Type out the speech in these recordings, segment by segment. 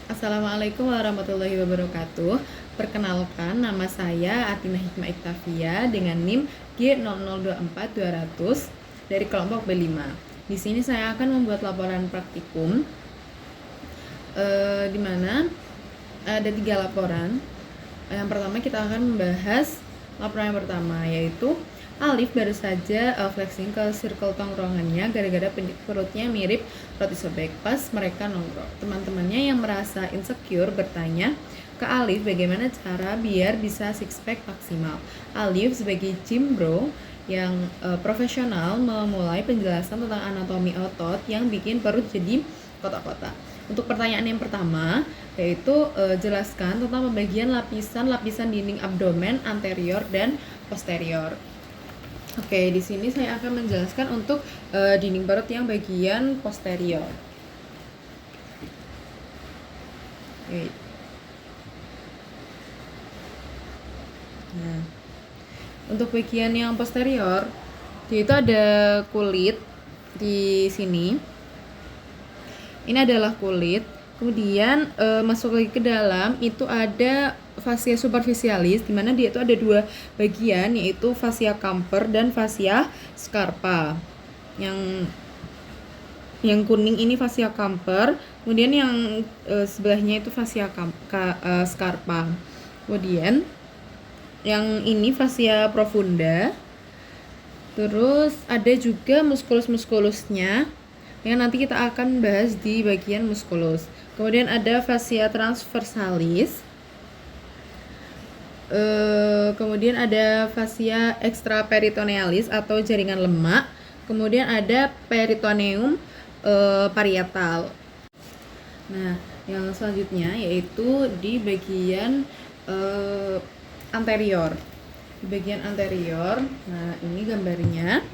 Assalamualaikum warahmatullahi wabarakatuh. Perkenalkan, nama saya Atina Hikmah Iktafia dengan NIM G0024200 dari kelompok B5. Di sini saya akan membuat laporan praktikum di mana ada 3 laporan. Yang pertama kita akan membahas laporan yang pertama, yaitu Alif baru saja flexing ke circle tongkrongannya gara-gara perutnya mirip roti sobek pas mereka nongkrong. Teman-temannya yang merasa insecure bertanya ke Alif bagaimana cara biar bisa six pack maksimal. Alif sebagai gym bro yang profesional memulai penjelasan tentang anatomi otot yang bikin perut jadi kotak-kotak. Untuk pertanyaan yang pertama, yaitu jelaskan tentang pembagian lapisan dinding abdomen anterior dan posterior. Oke, di sini saya akan menjelaskan untuk dinding perut yang bagian posterior. Oke. Nah, untuk bagian yang posterior, dia itu ada kulit di sini. Ini adalah kulit. Kemudian masuk lagi ke dalam itu ada fascia superficialis, di mana dia itu ada 2 bagian, yaitu fascia Camper dan fascia Scarpa. Yang kuning ini fascia Camper, kemudian yang sebelahnya itu fascia Scarpa. Kemudian yang ini fascia profunda. Terus ada juga muskulus-muskulusnya yang nanti kita akan bahas di bagian muskulus. Kemudian ada fascia transversalis. Kemudian ada fascia extraperitonealis atau jaringan lemak. Kemudian ada peritoneum parietal. Nah, yang selanjutnya yaitu di bagian anterior. Di bagian anterior, nah ini gambarnya.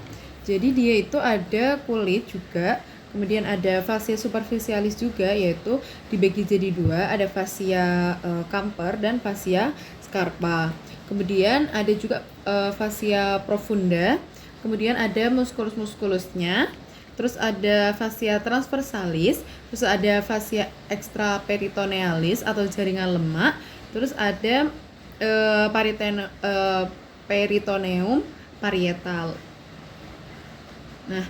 Jadi dia itu ada kulit juga, kemudian ada fascia superficialis juga, yaitu dibagi jadi 2, ada fascia Camper dan fascia Scarpa. Kemudian ada juga fascia profunda, kemudian ada muskulus-muskulusnya, terus ada fascia transversalis, terus ada fascia extraperitonealis atau jaringan lemak, terus ada peritoneum parietal. Nah,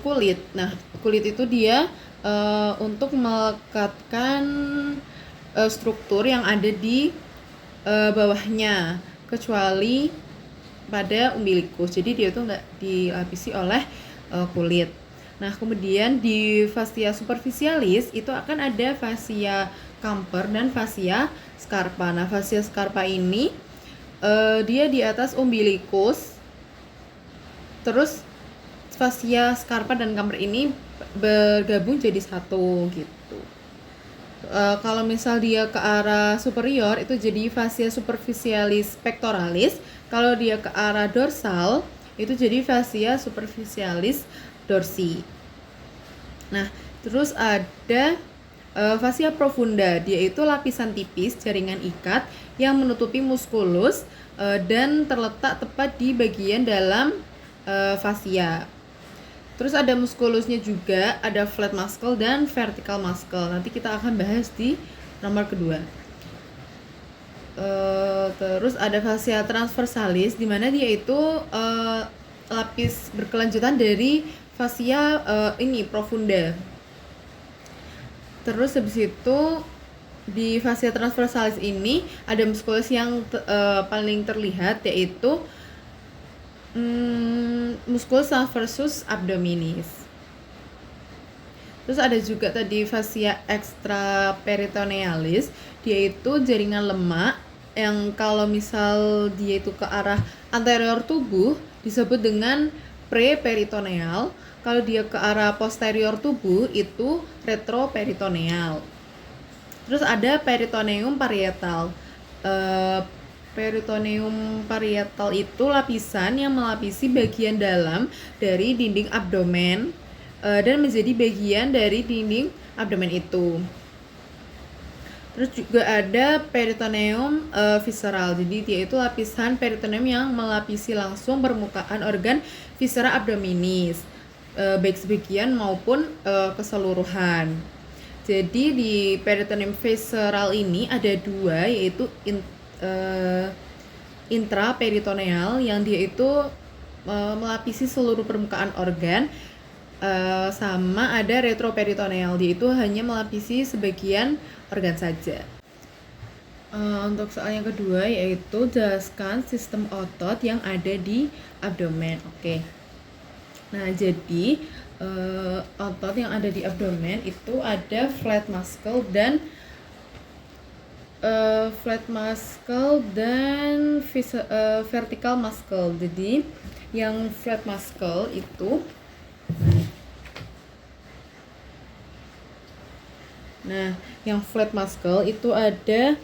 kulit. Nah, kulit itu dia untuk melekatkan struktur yang ada di bawahnya, kecuali pada umbilikus. Jadi dia itu nggak dilapisi oleh kulit. Nah, kemudian di fascia superficialis itu akan ada fascia Camper dan fascia Scarpa. Nah, fascia Scarpa ini dia di atas umbilikus. Terus fascia Scarpa dan Camper ini bergabung jadi satu gitu. Kalau misal dia ke arah superior itu jadi fascia superficialis pectoralis. Kalau dia ke arah dorsal itu jadi fascia superficialis dorsi. Nah, terus ada fascia profunda, dia itu lapisan tipis jaringan ikat yang menutupi muskulus dan terletak tepat di bagian dalam fascia. Terus ada muskulusnya juga, ada flat muscle dan vertical muscle. Nanti kita akan bahas di nomor kedua. Terus ada fascia transversalis, di mana dia itu lapis berkelanjutan dari fascia ini profunda. Terus habis itu di fascia transversalis ini ada muskulus yang paling terlihat, yaitu musculus transversus abdominis. Terus ada juga tadi fascia extraperitonealis, dia itu jaringan lemak yang kalau misal dia itu ke arah anterior tubuh disebut dengan preperitoneal. Kalau dia ke arah posterior tubuh itu retroperitoneal. Terus ada peritoneum parietal. Peritoneum parietal itu lapisan yang melapisi bagian dalam dari dinding abdomen dan menjadi bagian dari dinding abdomen itu. Terus juga ada peritoneum visceral. Jadi dia itu lapisan peritoneum yang melapisi langsung permukaan organ viscera abdominis, baik sebagian maupun keseluruhan. Jadi di peritoneum visceral ini ada dua, yaitu intraperitoneal yang dia itu melapisi seluruh permukaan organ, sama ada retroperitoneal, dia itu hanya melapisi sebagian organ saja. Untuk soal yang kedua yaitu jelaskan sistem otot yang ada di abdomen. Oke. Nah, jadi otot yang ada di abdomen itu ada flat muscle dan vertical muscle. Jadi yang flat muscle itu, ada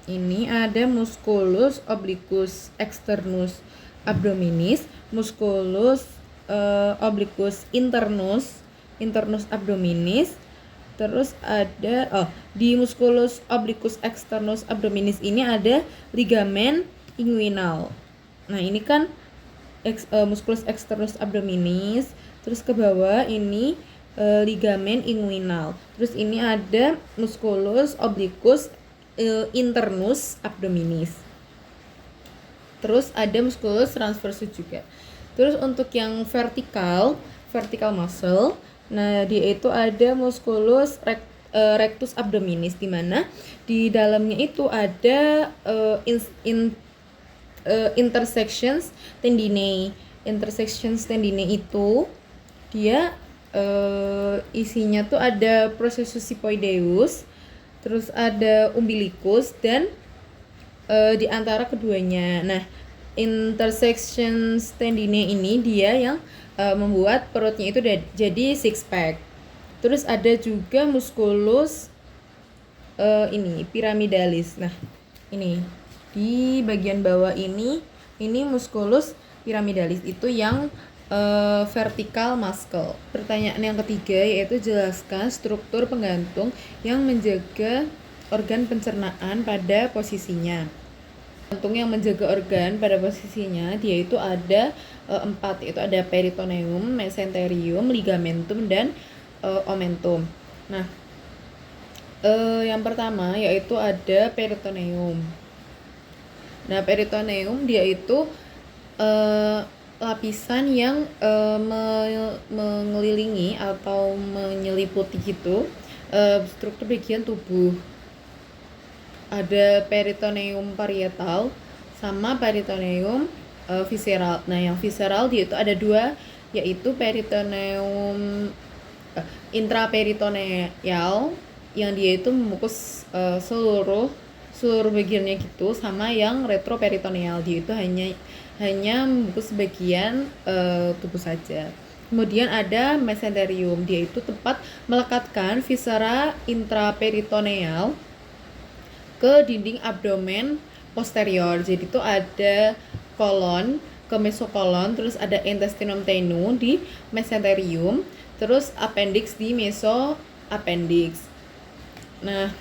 ini ada musculus obliquus externus abdominis, musculus obliquus internus abdominis. Terus ada di musculus obliquus externus abdominis ini ada ligamen inguinal. Nah, ini kan musculus externus abdominis, terus ke bawah ini ligamen inguinal. Terus ini ada musculus obliquus internus abdominis. Terus ada musculus transversus juga. Terus untuk yang vertikal muscle, nah dia itu ada musculus rectus abdominis, di mana di dalamnya itu ada intersections tendinae. Intersections tendinae itu dia isinya tuh ada processus sipoideus, terus ada umbilicus, dan di antara keduanya. Nah, intersections tendinae ini dia yang membuat perutnya itu jadi six pack. Terus ada juga musculus pyramidalis. Nah, ini di bagian bawah ini musculus pyramidalis itu yang vertical muscle. Pertanyaan yang ketiga yaitu jelaskan struktur penggantung yang menjaga organ pencernaan pada posisinya. Jantung yang menjaga organ pada posisinya dia itu ada 4, yaitu ada peritoneum, mesenterium, ligamentum, dan omentum. Nah, yang pertama yaitu ada peritoneum. Nah, peritoneum dia itu lapisan yang mengelilingi atau menyeliputi gitu struktur bagian tubuh. Ada peritoneum parietal sama peritoneum visceral. Nah, yang visceral dia itu ada 2, yaitu peritoneum intraperitoneal yang dia itu membungkus seluruh bagiannya gitu, sama yang retroperitoneal dia itu hanya membungkus sebagian tubuh saja. Kemudian ada mesenterium, dia itu tempat melekatkan viscera intraperitoneal ke dinding abdomen posterior. Jadi itu ada kolon ke mesokolon, terus ada intestinum tenue di mesenterium, terus appendix di mesoappendix. Nah,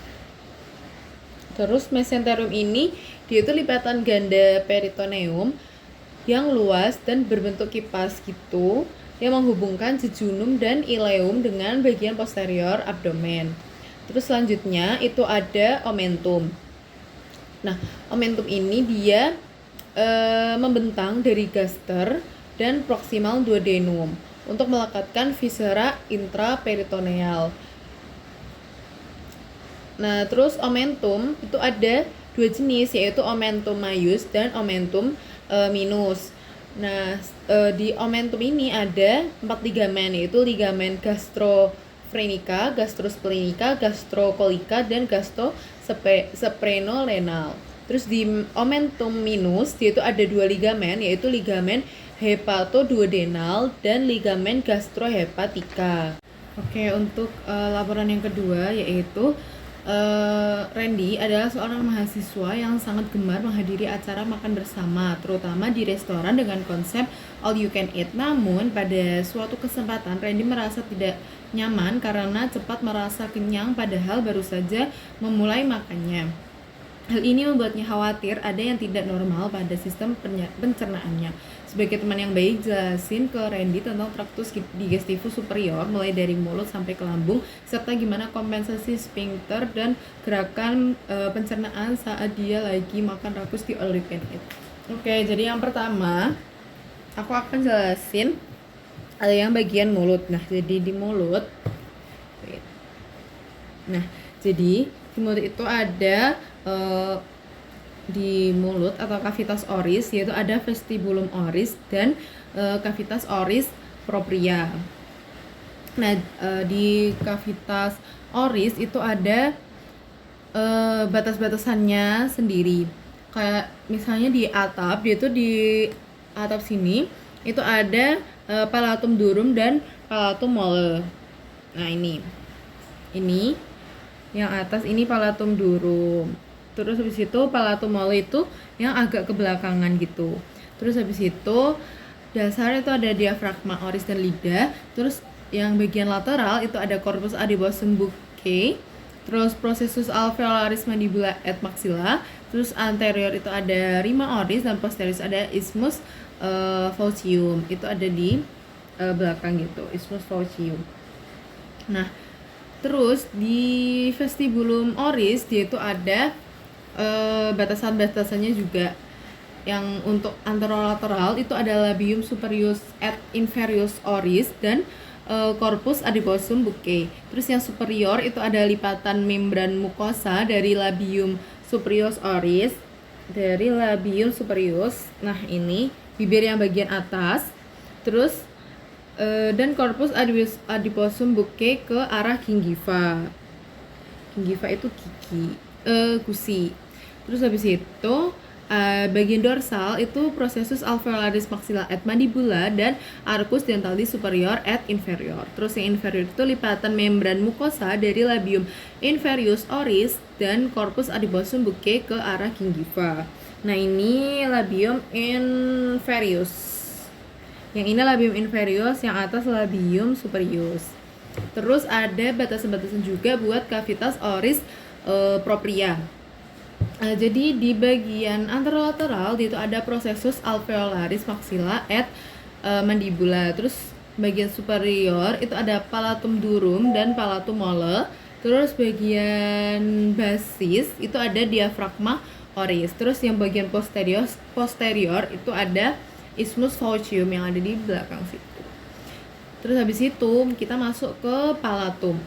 terus mesenterium ini dia itu lipatan ganda peritoneum yang luas dan berbentuk kipas gitu, yang menghubungkan jejunum dan ileum dengan bagian posterior abdomen. Terus selanjutnya itu ada omentum. Nah, omentum ini dia membentang dari gaster dan proximal duodenum untuk melekatkan viscera intraperitoneal. Nah, terus omentum itu ada 2 jenis, yaitu omentum maius dan omentum minus. Nah, di omentum ini ada 4 ligamen, yaitu ligamen gastrofrenica, gastrosplenic, gastrocolica, dan gastrosprenorenal. Terus di omentum minus dia itu ada 2 ligamen, yaitu ligamen hepatoduodenal dan ligamen gastrohepatica. Oke, untuk laporan yang kedua yaitu Randy adalah seorang mahasiswa yang sangat gemar menghadiri acara makan bersama, terutama di restoran dengan konsep all you can eat. Namun, pada suatu kesempatan Randy merasa tidak nyaman karena cepat merasa kenyang padahal baru saja memulai makannya. Hal ini membuatnya khawatir ada yang tidak normal pada sistem pencernaannya. sebagai teman yang baik jelasin ke Randy tentang traktus digestivus superior mulai dari mulut sampai ke lambung serta gimana kompensasi sphincter dan gerakan pencernaan saat dia lagi makan rakus di all you can eat. Oke, jadi yang pertama aku akan jelasin yang bagian mulut. Nah, jadi di mulut jadi di mulut itu ada di mulut atau cavitas oris, yaitu ada vestibulum oris dan cavitas oris propria. Nah, di cavitas oris itu ada batas-batasannya sendiri. Kayak misalnya di atap, dia itu di atap sini itu ada palatum durum dan palatum mole. Nah, ini yang atas ini palatum durum. Terus habis itu palatum mole itu yang agak ke belakangan gitu. Terus habis itu dasar itu ada diafragma oris dan lidah. Terus yang bagian lateral itu ada corpus adiposum buccae. Terus processus alveolaris mandibula et maxilla. Terus anterior itu ada rima oris dan posterior ada isthmus faucium. Itu ada di belakang gitu, isthmus faucium. Nah, terus di vestibulum oris dia itu ada batasan-batasannya juga. Yang untuk anterolateral itu ada labium superius et inferius oris dan corpus adiposum buccae. Terus yang superior itu ada lipatan membran mukosa dari labium superius oris, dari labium superius. Nah, ini bibir yang bagian atas. Terus dan corpus adiposum buccae ke arah gingiva. Gingiva itu gusi. Terus habis itu bagian dorsal itu processus alveolaris maxilla et mandibula dan arcus dentalis superior et inferior. Terus yang inferior itu lipatan membran mukosa dari labium inferius oris dan corpus adiposum buccae ke arah gingiva. Nah, ini labium inferius. Yang ini labium inferius, yang atas labium superius. Terus ada batasan-batasan juga buat cavitas oris propria. Jadi di bagian anterolateral itu ada processus alveolaris maxilla et mandibula. Terus bagian superior itu ada palatum durum dan palatum mole. Terus bagian basis itu ada diafragma oris. Terus yang bagian posterior itu ada isthmus faucium yang ada di belakang situ. Terus habis itu kita masuk ke palatum.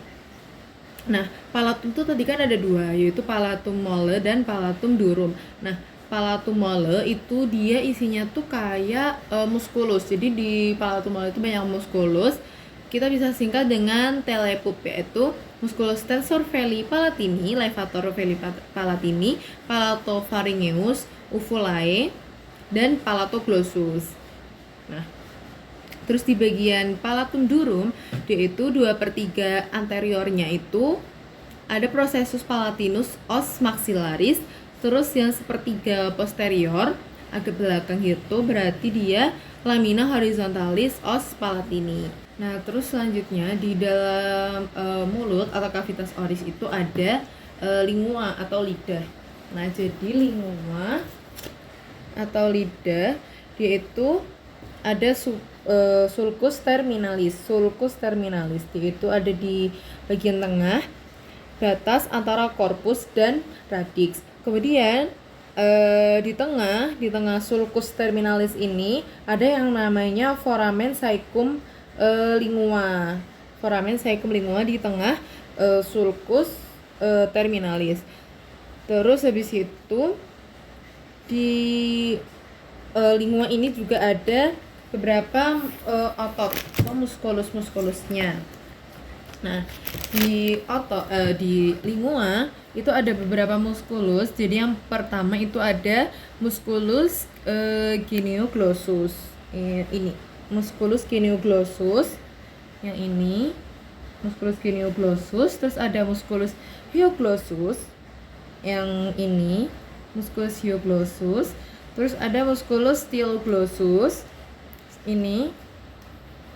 Nah, palatum itu tadi kan ada dua, yaitu palatum mole dan palatum durum. Nah, palatum mole itu dia isinya tuh kayak musculus. Jadi di palatum mole itu banyak musculus. Kita bisa singkat dengan telepup, yaitu musculus tensor veli palatini, levator veli palatini, palatopharyngeus, uvulae, dan palatoglossus. Nah, terus di bagian palatum durum dia itu 2/3 anteriornya itu ada processus palatinus os maxillaris. Terus yang 1/3 posterior agak belakang itu berarti dia lamina horizontalis os palatini. Nah, terus selanjutnya di dalam mulut atau cavitas oris itu ada lingua atau lidah. Nah, jadi lingua atau lidah dia itu ada sulcus terminalis. Dia itu ada di bagian tengah batas antara corpus dan radix. Kemudian di tengah sulcus terminalis ini ada yang namanya foramen caecum lingua. Foramen caecum lingua di tengah sulcus terminalis. Terus habis itu di lingua ini juga ada beberapa otot atau muskulus-muskulusnya. Nah, di lingua itu ada beberapa muskulus. Jadi yang pertama itu ada musculus genioglossus. Ini musculus genioglossus. Yang ini musculus genioglossus. Terus ada musculus hyoglossus. Yang ini musculus hyoglossus. Terus ada musculus styloglossus. Ini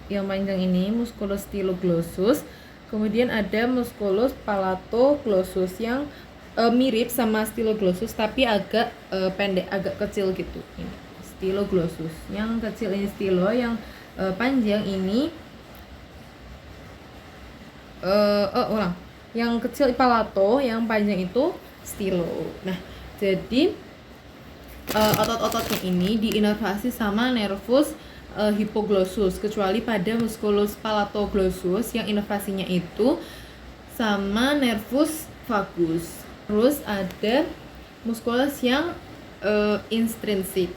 yang panjang ini musculus styloglossus. Kemudian ada musculus palatoglossus yang mirip sama styloglossus tapi agak pendek, agak kecil gitu. Ini styloglossus. Yang kecil ini stylo, yang panjang ini ulang. Yang kecil palato, yang panjang itu stylo. Nah, jadi otot-ototnya ini diinervasi sama nervus hypoglossus, kecuali pada musculus palatoglossus yang inervasinya itu sama nervus vagus. Terus ada musculus yang intrinsik.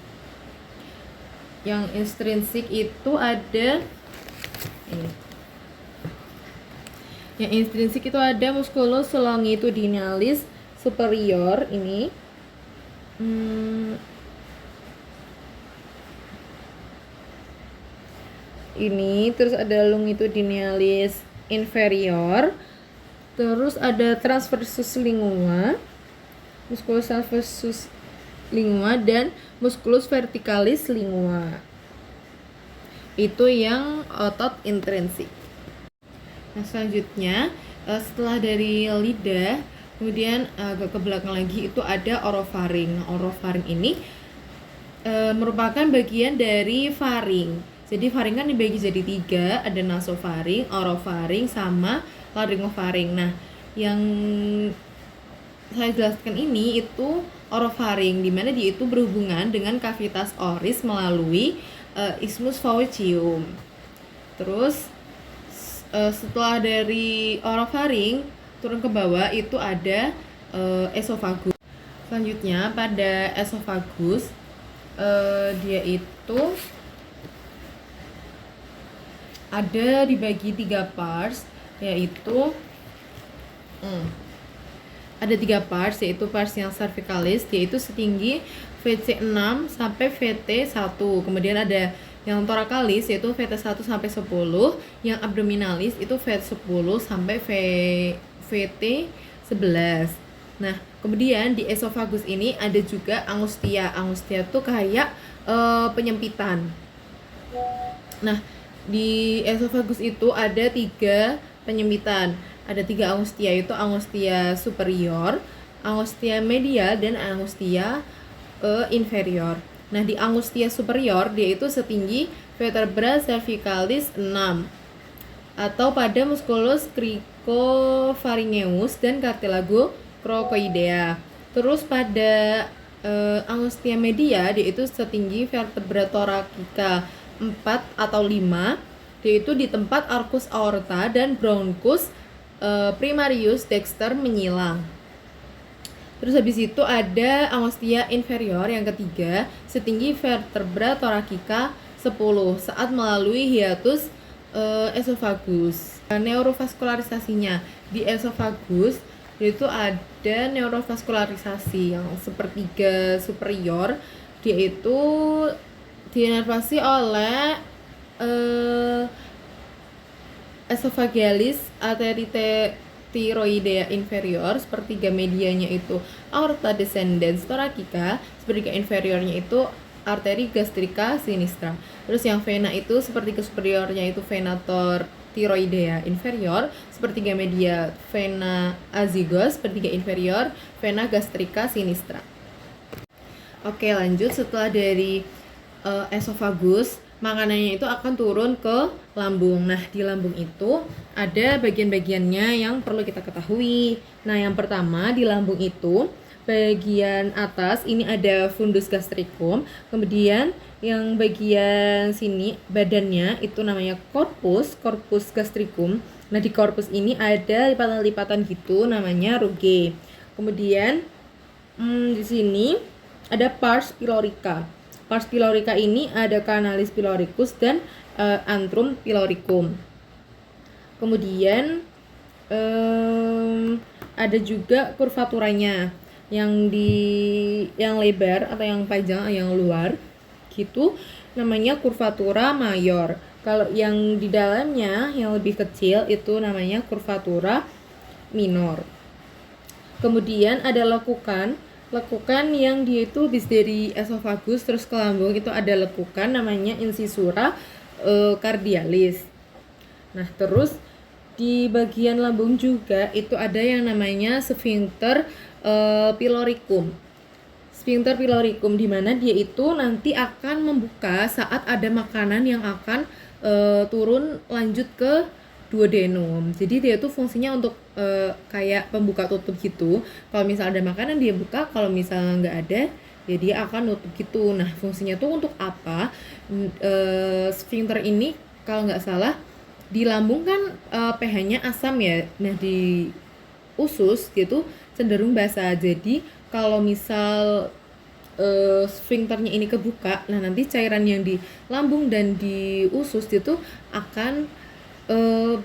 Yang intrinsik itu ada ini. Yang intrinsik itu ada musculus longitudinalis superior ini. Ini terus ada longitudinalis inferior, terus ada transversus lingua, musculus transversus lingua, dan musculus verticalis lingua. Itu yang otot intrinsik. Nah, selanjutnya setelah dari lidah, kemudian agak ke belakang lagi itu ada orofaring. Nah, orofaring ini merupakan bagian dari faring. Jadi faring kan dibagi jadi 3, ada nasofaring, orofaring, sama laryngofaring. Nah, yang saya jelaskan ini itu orofaring, di mana dia itu berhubungan dengan kavitas oris melalui isthmus faecium. Terus setelah dari orofaring turun ke bawah itu ada esofagus. Selanjutnya pada esofagus dia itu ada dibagi 3 parts, yaitu ada 3 parts, yaitu parts yang cervicalis, yaitu setinggi VC6 sampai VT1. Kemudian ada yang thoracalis, yaitu VT1 sampai 10. Yang abdominalis itu VT10 sampai VT11. Nah, kemudian di esofagus ini ada juga angustia. Angustia tuh kayak penyempitan. Nah, di esofagus itu ada 3 penyempitan. Ada 3 angustia, yaitu angustia superior, angustia medial, dan angustia inferior. Nah, di angustia superior dia itu setinggi vertebra cervicalis 6 atau pada musculus cricopharyngeus dan cartilago crocoidea. Terus pada angustia media dia itu setinggi vertebra thoracica 4 atau 5, yaitu di tempat arcus aorta dan bronchus primarius dexter menyilang. Terus habis itu ada angustia inferior yang ketiga, setinggi vertebra thoracica 10 saat melalui hiatus esofagus. Neurovaskularisasinya di esofagus itu ada neurovaskularisasi yang sepertiga superior, dia itu diinervasi oleh esophagealis artery thyroidea inferior, sepertiga medianya itu aorta descendens thoracica, sepertiga inferiornya itu arteri gastrica sinistra. Terus yang vena itu sepertiga superiornya itu vena thyroidea inferior, sepertiga media vena azygos, sepertiga inferior vena gastrica sinistra. Oke, lanjut. Setelah dari esofagus, makanannya itu akan turun ke lambung. Nah, di lambung itu ada bagian-bagiannya yang perlu kita ketahui. Nah, yang pertama di lambung itu bagian atas ini ada fundus gastricum, kemudian yang bagian sini badannya itu namanya corpus gastricum. Nah, di corpus ini ada lipatan-lipatan gitu namanya rugae. Kemudian di sini ada pars pylorica. Pars pylorica ini ada canalis pyloricus dan antrum pyloricum. Kemudian ada juga kurvaturanya yang lebar atau yang panjang, yang luar gitu, namanya kurvatura mayor. Kalau yang di dalamnya yang lebih kecil itu namanya kurvatura minor. Kemudian ada lekukan yang dia itu habis dari esofagus terus ke lambung, itu ada lekukan namanya incisura cardialis. Nah, terus di bagian lambung juga itu ada yang namanya sphincter pyloricum. sphincter pyloricum, di mana dia itu nanti akan membuka saat ada makanan yang akan turun lanjut ke duodenum. Jadi dia tuh fungsinya untuk kayak pembuka tutup gitu. Kalau misalnya ada makanan dia buka, kalau misalnya nggak ada ya dia akan nutup gitu. Nah fungsinya tuh untuk apa? Sphincter ini kalau nggak salah di lambung kan pH-nya asam ya. Nah di usus gitu cenderung basa. Jadi kalau misal sphincternya ini kebuka, nah nanti cairan yang di lambung dan di usus itu akan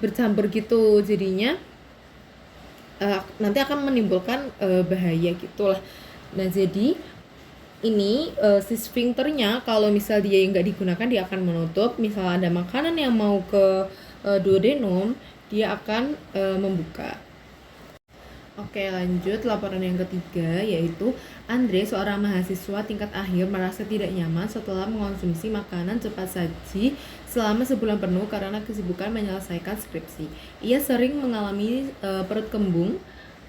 bercampur gitu, jadinya nanti akan menimbulkan bahaya gitulah. Nah jadi ini si sphincternya kalau misal dia nggak digunakan dia akan menutup. Misal ada makanan yang mau ke duodenum dia akan membuka. Oke, lanjut laporan yang ketiga, yaitu Andre, seorang mahasiswa tingkat akhir, merasa tidak nyaman setelah mengonsumsi makanan cepat saji selama sebulan penuh karena kesibukan menyelesaikan skripsi. Ia sering mengalami perut kembung,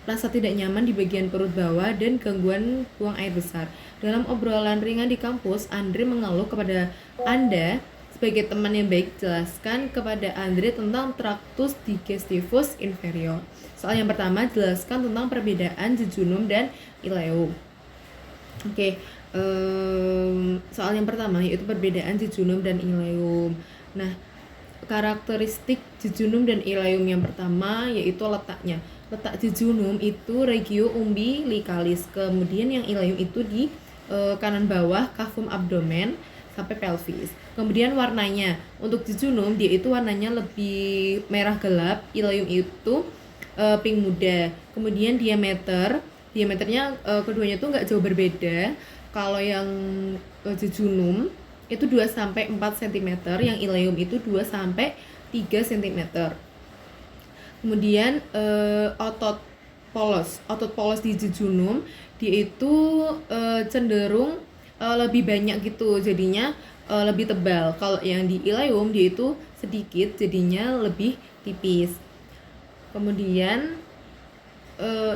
rasa tidak nyaman di bagian perut bawah, dan gangguan buang air besar. Dalam obrolan ringan di kampus, Andre mengeluh kepada Anda. Sebagai teman yang baik, jelaskan kepada Andre tentang tractus digestivus inferior. Soal yang pertama, jelaskan tentang perbedaan jejunum dan ileum. Oke, soal yang pertama yaitu perbedaan jejunum dan ileum. Nah, karakteristik jejunum dan ileum yang pertama yaitu letaknya. Letak jejunum itu regio umbilicalis, kemudian yang ileum itu di kanan bawah cavum abdomen sampai pelvis. Kemudian warnanya, untuk jejunum dia itu warnanya lebih merah gelap, ileum itu pink muda. Kemudian diameternya keduanya tuh nggak jauh berbeda. Kalau yang jejunum itu 2 sampai 4 cm, yang ileum itu 2 sampai 3 cm. Kemudian otot polos di jejunum dia itu cenderung lebih banyak gitu, jadinya lebih tebal. Kalau yang di ileum dia itu sedikit, jadinya lebih tipis. Kemudian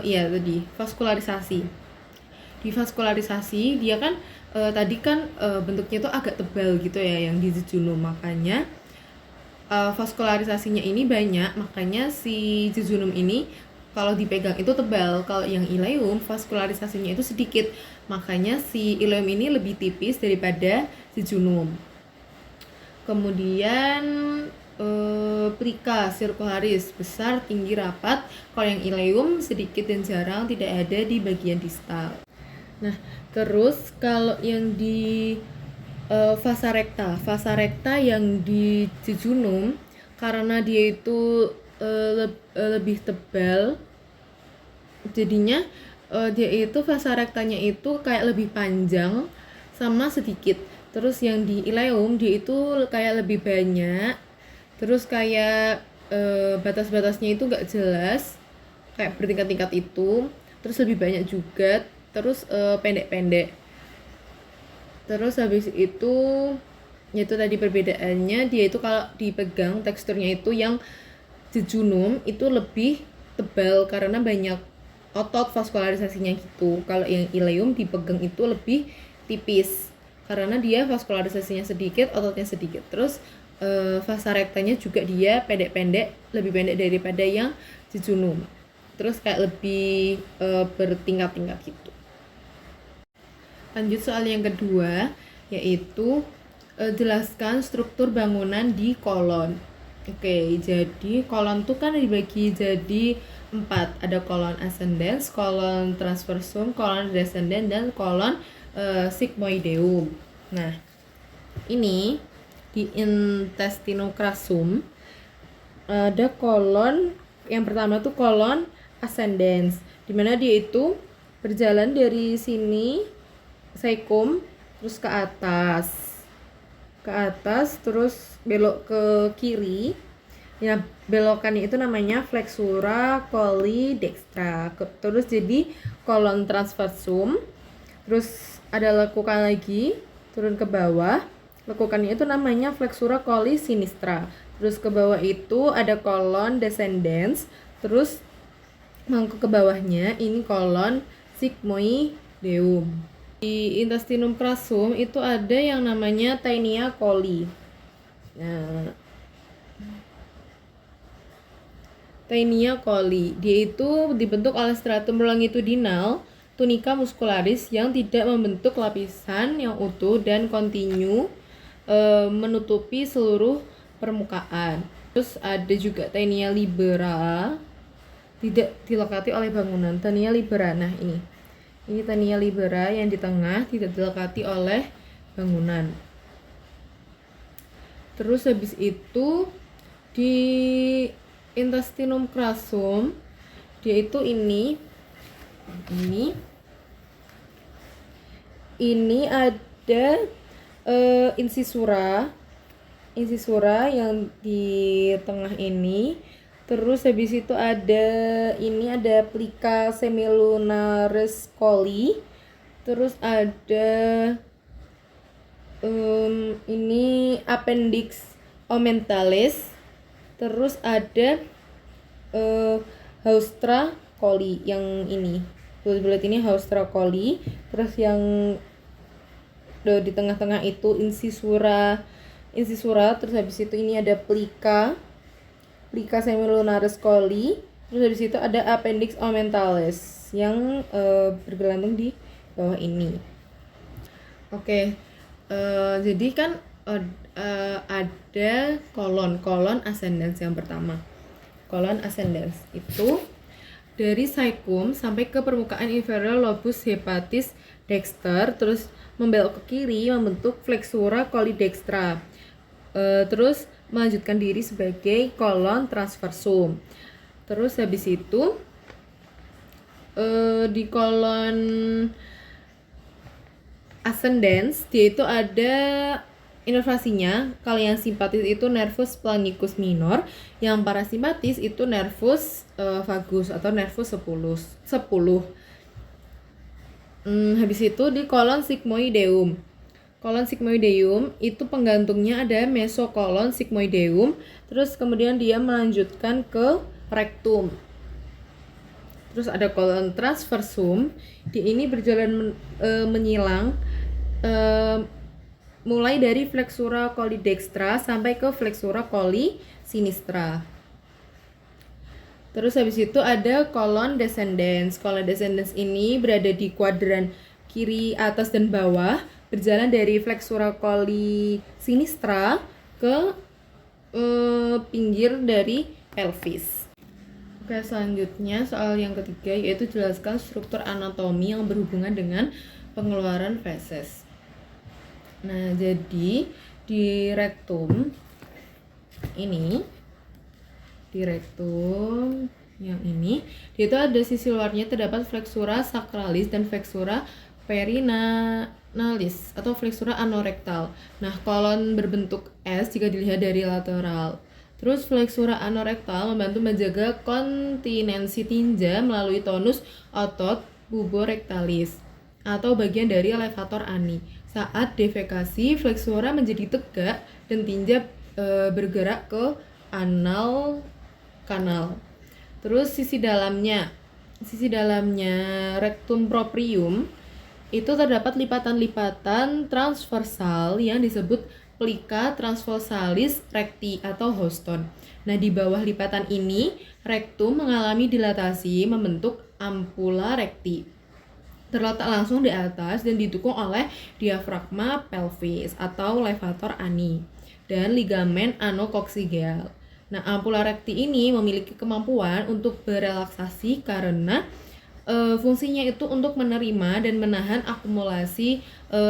ya tadi vaskularisasi. Di vaskularisasi dia kan tadi kan bentuknya tuh agak tebal gitu ya yang di jejunum, makanya vaskularisasinya ini banyak, makanya si jejunum ini kalau dipegang itu tebal. Kalau yang ileum vaskularisasinya itu sedikit, makanya si ileum ini lebih tipis daripada jejunum. Kemudian plica circularis, besar, tinggi, rapat. Kalau yang ileum sedikit dan jarang, tidak ada di bagian distal. Nah, terus kalau yang di vasa recta yang di jejunum karena dia itu lebih tebal, jadinya dia itu vasa rectanya itu kayak lebih panjang sama sedikit. Terus yang di ileum dia itu kayak lebih banyak, terus kayak batas-batasnya itu nggak jelas, kayak bertingkat-tingkat itu, terus lebih banyak juga, terus pendek-pendek. Terus habis itu yaitu tadi perbedaannya, dia itu kalau dipegang teksturnya itu yang jejunum itu lebih tebal karena banyak otot vaskularisasinya gitu. Kalau yang ileum dipegang itu lebih tipis karena dia vaskularisasinya sedikit, ototnya sedikit. Terus vasa rectanya juga dia pendek-pendek, lebih pendek daripada yang jejunum. Terus kayak lebih bertingkat-tingkat gitu. Lanjut soal yang kedua, yaitu jelaskan struktur bangunan di kolon. Oke, jadi kolon tuh kan dibagi jadi 4. Ada kolon ascendens, kolon transversum, kolon descendens, dan kolon sigmoideum. Nah, ini di intestinocrassum ada kolon yang pertama tuh kolon ascendens, dimana dia itu berjalan dari sini cecum terus ke atas terus belok ke kiri. Ya, belokannya itu namanya flexura coli dextra. Terus jadi kolon transversum. Terus ada lekukan lagi turun ke bawah. Lekukannya itu namanya flexura coli sinistra. Terus ke bawah itu ada kolon descendens. Terus mangkuk ke bawahnya ini kolon sigmoideum. Di intestinum crassum itu ada yang namanya Taenia coli. Nah, Taenia coli, dia itu dibentuk oleh stratum longitudinal tunica muscularis yang tidak membentuk lapisan yang utuh dan kontinu menutupi seluruh permukaan. Terus ada juga Taenia libera, tidak dilekati oleh bangunan. Taenia libera, nah ini Taenia libera yang di tengah tidak dilekati oleh bangunan. Terus habis itu di intestinum crassum dia itu ini ada insisura yang di tengah ini. Terus habis itu ada plica semilunaris coli. Terus ada ini appendix omentales. Terus ada Haustra coli yang ini. Bulat-bulat ini Haustra coli. Terus yang di tengah-tengah itu insisura. Terus habis itu ini ada plica semilunaris coli. Terus habis itu ada appendix omentales yang bergelantung di bawah ini. Oke. Jadi kan ada kolon ascendens yang pertama. Kolon ascendens itu dari cecum sampai ke permukaan inferior lobus hepatis dexter, terus membelok ke kiri membentuk flexura coli dextra. Terus melanjutkan diri sebagai kolon transversum. Terus habis itu di kolon ascendens dia itu ada inervasinya. Kalau yang simpatis itu nervus planicus minor, yang parasimpatis itu nervus vagus atau nervus 10. Habis itu di kolon sigmoideum. Kolon sigmoideum itu penggantungnya ada mesokolon sigmoideum, terus kemudian dia melanjutkan ke rectum. Terus ada kolon transversum, di ini berjalan menyilang mulai dari flexura coli dextra sampai ke flexura coli sinistra. Terus habis itu ada kolon descendens. Kolon descendens ini berada di kuadran kiri, atas, dan bawah, berjalan dari flexura coli sinistra ke pinggir dari pelvis. Oke, selanjutnya soal yang ketiga yaitu jelaskan struktur anatomi yang berhubungan dengan pengeluaran feses. Nah, jadi di rektum yang ini, dia itu ada sisi luarnya terdapat flexura sacralis dan flexura perinalis atau flexura anorektal. Nah, kolon berbentuk S jika dilihat dari lateral. Terus flexura anorektal membantu menjaga kontinensi tinja melalui tonus otot puborectalis atau bagian dari levator ani. Saat defekasi, flexura menjadi tegak dan tinja bergerak ke anal kanal. Terus sisi dalamnya rectum proprium itu terdapat lipatan-lipatan transversal yang disebut plica transversalis recti atau Houston. Nah, di bawah lipatan ini rectum mengalami dilatasi membentuk ampulla recti. Terletak langsung di atas dan didukung oleh diafragma pelvis atau levator ani dan ligamen anokoksigel. Nah, ampulla recti ini memiliki kemampuan untuk berelaksasi karena fungsinya itu untuk menerima dan menahan akumulasi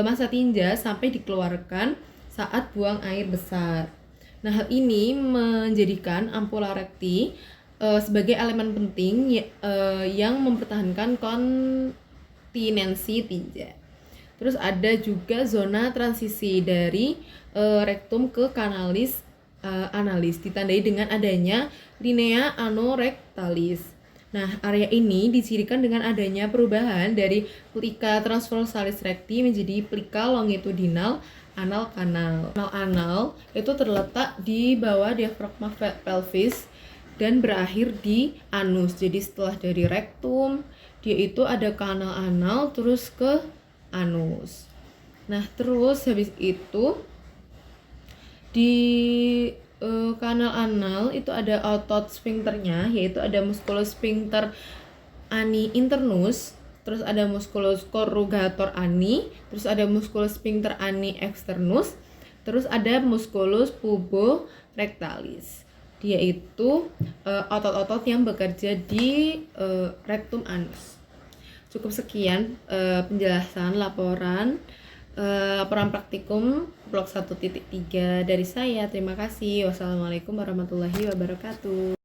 massa tinja sampai dikeluarkan saat buang air besar. Nah, hal ini menjadikan ampulla recti sebagai elemen penting yang mempertahankan kontinensi tinja. Terus ada juga zona transisi dari rektum ke kanalis analis ditandai dengan adanya linea anorectalis. Nah, area ini dicirikan dengan adanya perubahan dari plica transversalis recti menjadi plica longitudinal anal kanal. Anal itu terletak di bawah diafragma pelvis dan berakhir di anus. Jadi setelah dari rektum, dia itu ada kanal anal terus ke anus. Nah, terus habis itu di kanal anal itu ada otot sphincternya, yaitu ada musculus sphincter ani internus, terus ada musculus corrugator ani, terus ada musculus sphincter ani externus, terus ada musculus puborectalis. Dia itu otot-otot yang bekerja di rectum anus. Cukup sekian penjelasan laporan praktikum blok 1.3 dari saya. Terima kasih. Wassalamualaikum warahmatullahi wabarakatuh.